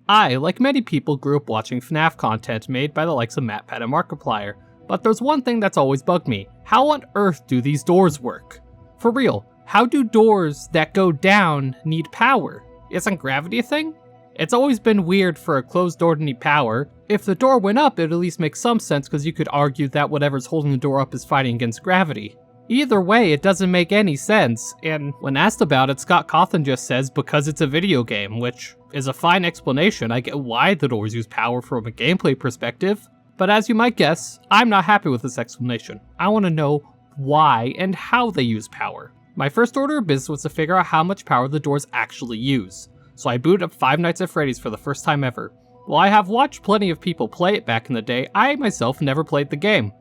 I, like many people, grew up watching Fnaf content made by the likes of MatPat and Markiplier, but there's one thing that's always bugged me. How on earth do these doors work? For real, how do doors that go down need power? Isn't gravity a thing? It's always been weird for a closed door to need power. If the door went up, it at least makes some sense because you could argue that whatever's holding the door up is fighting against gravity. Either way, it doesn't make any sense, and when asked about it, Scott Cawthon just says because it's a video game, which is a fine explanation. I get why the doors use power from a gameplay perspective, but as you might guess, I'm not happy with this explanation. I want to know why and how they use power. My first order of business was to figure out how much power the doors actually use, so I booted up Five Nights at Freddy's for the first time ever. While I have watched plenty of people play it back in the day, I myself never played the game.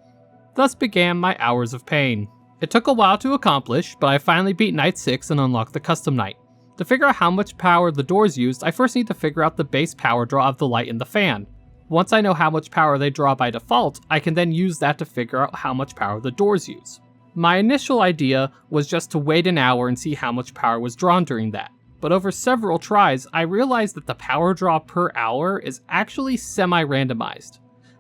Thus began my hours of pain. It took a while to accomplish, but I finally beat Night 6 and unlocked the custom night. To figure out how much power the doors used, I first need to figure out the base power draw of the light in the fan. Once I know how much power they draw by default, I can then use that to figure out how much power the doors use. My initial idea was just to wait an hour and see how much power was drawn during that, but over several tries, I realized that the power draw per hour is actually semi-randomized.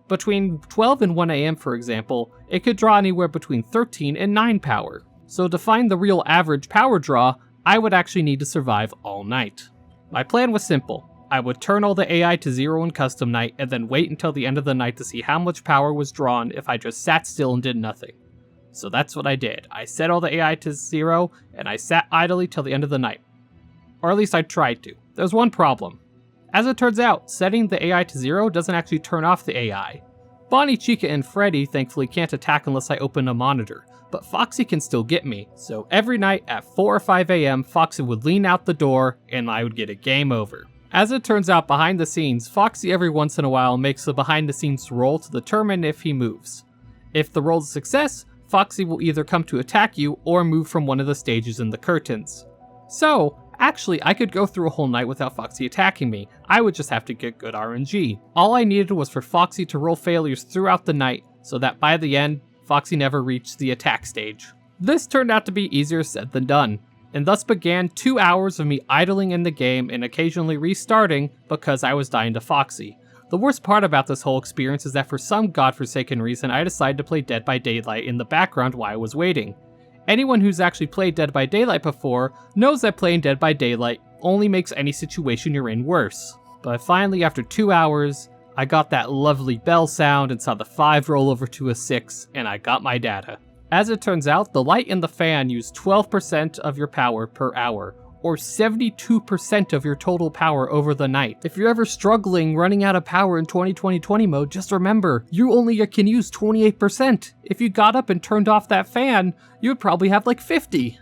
Between 12 and 1 AM, for example, it could draw anywhere between 13 and 9 power. So to find the real average power draw, I would actually need to survive all night. My plan was simple. I would turn all the AI to 0 in custom night and then wait until the end of the night to see how much power was drawn if I just sat still and did nothing. So that's what I did. I set all the AI to 0 and I sat idly till the end of the night. Or at least I tried to. There's one problem. As it turns out, setting the AI to 0 doesn't actually turn off the AI. Bonnie, Chica, and Freddy thankfully can't attack unless I open a monitor, but Foxy can still get me, so every night at 4 or 5 AM, Foxy would lean out the door and I would get a game over. As it turns out, behind the scenes, Foxy every once in a while makes a behind the scenes roll to determine if he moves. If the roll's a success, Foxy will either come to attack you or move from one of the stages in the curtains. So, actually, I could go through a whole night without Foxy attacking me. I would just have to get good RNG. All I needed was for Foxy to roll failures throughout the night, so that by the end, Foxy never reached the attack stage. This turned out to be easier said than done, and thus began 2 hours of me idling in the game and occasionally restarting because I was dying to Foxy. The worst part about this whole experience is that for some godforsaken reason, I decided to play Dead by Daylight in the background while I was waiting. Anyone who's actually played Dead by Daylight before knows that playing Dead by Daylight only makes any situation you're in worse. But finally, after 2 hours, I got that lovely bell sound and saw the 5 roll over to a 6, and I got my data. As it turns out, the light in the fan used 12% of your power per hour, or 72% of your total power over the night. If you're ever struggling running out of power in 2020 mode, just remember, you only can use 28%. If you got up and turned off that fan, you would probably have like 50.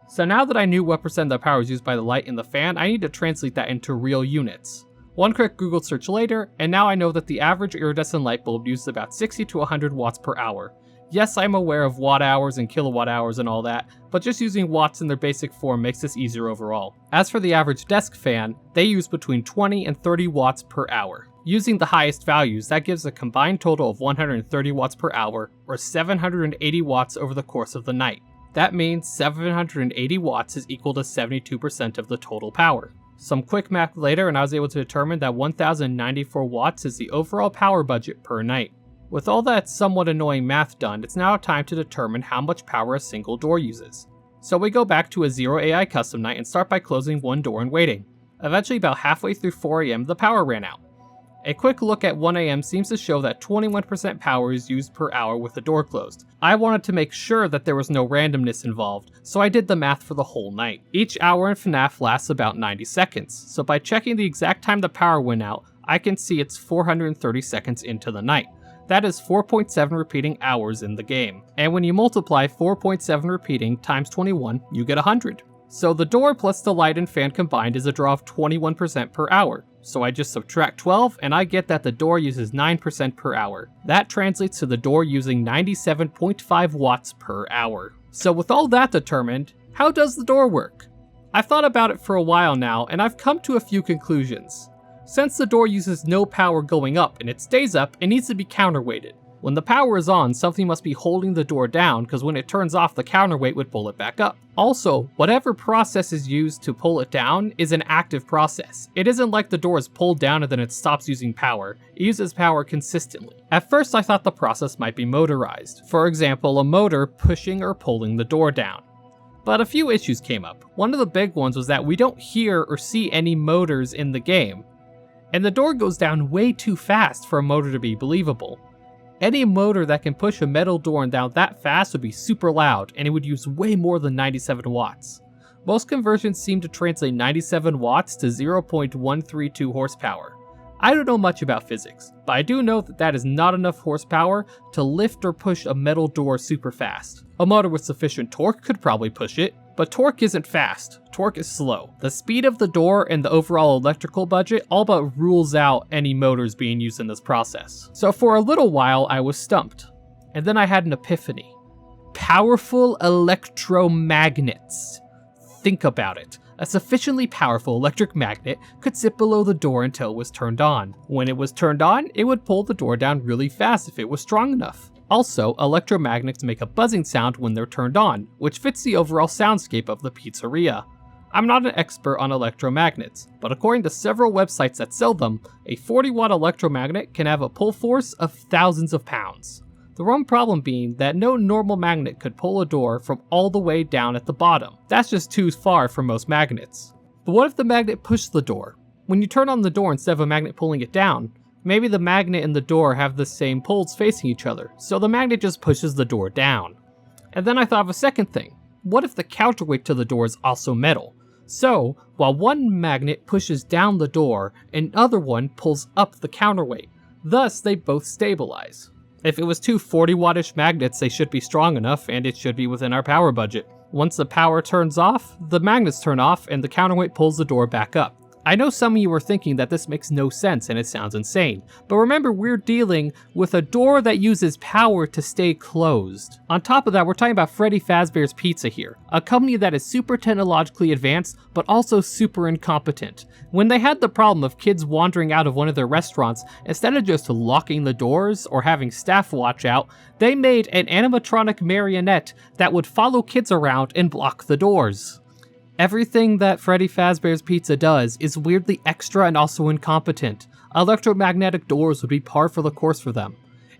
So now that I knew what percent of the power is used by the light in the fan, I need to translate that into real units. One quick Google search later, and now I know that the average iridescent light bulb uses about 60 to 100 watts per hour. Yes, I'm aware of watt hours and kilowatt hours and all that, but just using watts in their basic form makes this easier overall. As for the average desk fan, they use between 20 and 30 watts per hour. Using the highest values, that gives a combined total of 130 watts per hour, or 780 watts over the course of the night. That means 780 watts is equal to 72% of the total power. Some quick math later, and I was able to determine that 1094 watts is the overall power budget per night. With all that somewhat annoying math done, it's now time to determine how much power a single door uses. So we go back to a 0 AI custom night and start by closing one door and waiting. Eventually, about halfway through 4 AM, the power ran out. A quick look at 1 AM seems to show that 21% power is used per hour with the door closed. I wanted to make sure that there was no randomness involved, so I did the math for the whole night. Each hour in FNAF lasts about 90 seconds, so by checking the exact time the power went out, I can see it's 430 seconds into the night. That is 4.7 repeating hours in the game. And when you multiply 4.7 repeating times 21, you get 100. So the door plus the light and fan combined is a draw of 21% per hour. So I just subtract 12 and I get that the door uses 9% per hour. That translates to the door using 97.5 watts per hour. So with all that determined, how does the door work? I've thought about it for a while now and I've come to a few conclusions. Since the door uses no power going up and it stays up, it needs to be counterweighted. When the power is on, something must be holding the door down, because when it turns off, the counterweight would pull it back up. Also, whatever process is used to pull it down is an active process. It isn't like the door is pulled down and then it stops using power. It uses power consistently. At first I thought the process might be motorized. For example, a motor pushing or pulling the door down. But a few issues came up. One of the big ones was that we don't hear or see any motors in the game. And the door goes down way too fast for a motor to be believable. Any motor that can push a metal door down that fast would be super loud, and it would use way more than 97 watts. Most conversions seem to translate 97 watts to 0.132 horsepower. I don't know much about physics, but I do know that that is not enough horsepower to lift or push a metal door super fast. A motor with sufficient torque could probably push it, but torque isn't fast, torque is slow. The speed of the door and the overall electrical budget all but rules out any motors being used in this process. So for a little while I was stumped, and then I had an epiphany. Powerful electromagnets. Think about it. A sufficiently powerful electric magnet could sit below the door until it was turned on. When it was turned on, it would pull the door down really fast if it was strong enough. Also, electromagnets make a buzzing sound when they're turned on, which fits the overall soundscape of the pizzeria. I'm not an expert on electromagnets, but according to several websites that sell them, a 40-watt electromagnet can have a pull force of thousands of pounds. The one problem being that no normal magnet could pull a door from all the way down at the bottom. That's just too far for most magnets. But what if the magnet pushed the door? When you turn on the door instead of a magnet pulling it down, maybe the magnet and the door have the same poles facing each other, so the magnet just pushes the door down. And then I thought of a second thing. What if the counterweight to the door is also metal? So, while one magnet pushes down the door, another one pulls up the counterweight. Thus, they both stabilize. If it was two 40-wattish magnets, they should be strong enough, and it should be within our power budget. Once the power turns off, the magnets turn off, and the counterweight pulls the door back up. I know some of you are thinking that this makes no sense and it sounds insane, but remember we're dealing with a door that uses power to stay closed. On top of that, we're talking about Freddy Fazbear's Pizza here, a company that is super technologically advanced, but also super incompetent. When they had the problem of kids wandering out of one of their restaurants, instead of just locking the doors or having staff watch out, they made an animatronic marionette that would follow kids around and block the doors. Everything that Freddy Fazbear's Pizza does is weirdly extra and also incompetent. Electromagnetic doors would be par for the course for them.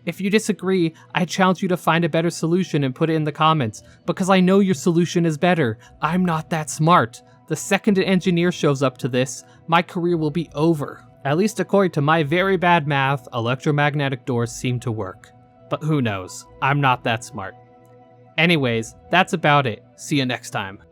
If you disagree, I challenge you to find a better solution and put it in the comments, because I know your solution is better. I'm not that smart. The second an engineer shows up to this, my career will be over. At least according to my very bad math, electromagnetic doors seem to work. But who knows? I'm not that smart. Anyways, that's about it. See you next time.